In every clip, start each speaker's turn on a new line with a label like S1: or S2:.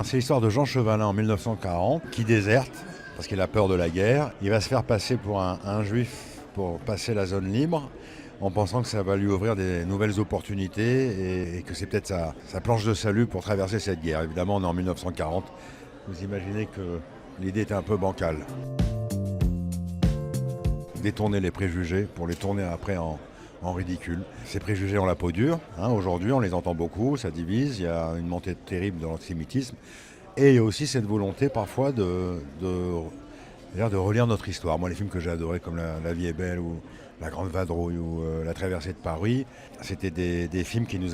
S1: c'est l'histoire de Jean Chevalin en 1940 qui déserte parce qu'il a peur de la guerre. Il va se faire passer pour un juif pour passer la zone libre en pensant que ça va lui ouvrir des nouvelles opportunités et que c'est peut-être sa planche de salut pour traverser cette guerre. Évidemment, on est en 1940. Vous imaginez que l'idée était un peu bancale. Détourner les préjugés pour les tourner après en ridicule. Ces préjugés ont la peau dure. Aujourd'hui, on les entend beaucoup, ça divise. Il y a une montée terrible de l'antisémitisme. Et il y a aussi cette volonté parfois de relire notre histoire. Moi, les films que j'ai adorés comme La vie est belle ou La grande vadrouille ou La traversée de Paris, c'était des films qui nous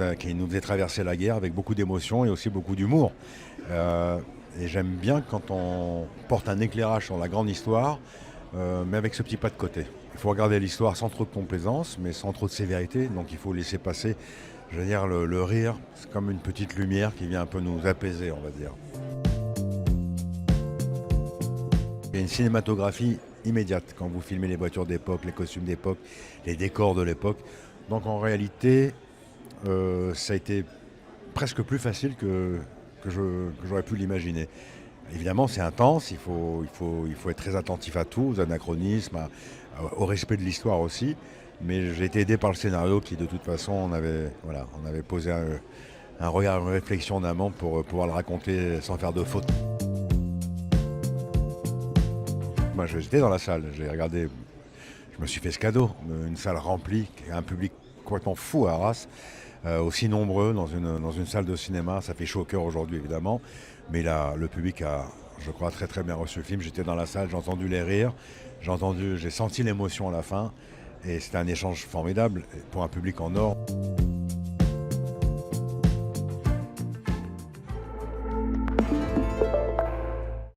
S1: faisaient traverser la guerre avec beaucoup d'émotion et aussi beaucoup d'humour. Et j'aime bien quand on porte un éclairage sur la grande histoire, mais avec ce petit pas de côté. Il faut regarder l'histoire sans trop de complaisance, mais sans trop de sévérité. Donc il faut laisser passer, je veux dire, le rire. C'est comme une petite lumière qui vient un peu nous apaiser, on va dire. Il y a une cinématographie immédiate quand vous filmez les voitures d'époque, les costumes d'époque, les décors de l'époque. Donc en réalité, ça a été presque plus facile que j'aurais pu l'imaginer. Évidemment, c'est intense, il faut être très attentif à tout, aux anachronismes, au respect de l'histoire aussi. Mais j'ai été aidé par le scénario qui, de toute façon, on avait posé un regard, une réflexion en amont pour pouvoir le raconter sans faire de faute. Moi, j'étais dans la salle, j'ai regardé, je me suis fait ce cadeau, une salle remplie, un public complètement fou à Arras, aussi nombreux dans une salle de cinéma. Ça fait chaud au cœur aujourd'hui, évidemment, mais là, le public a, je crois, très très bien reçu le film. J'étais dans la salle, j'ai entendu les rires, j'ai senti l'émotion à la fin, et c'était un échange formidable pour un public en or.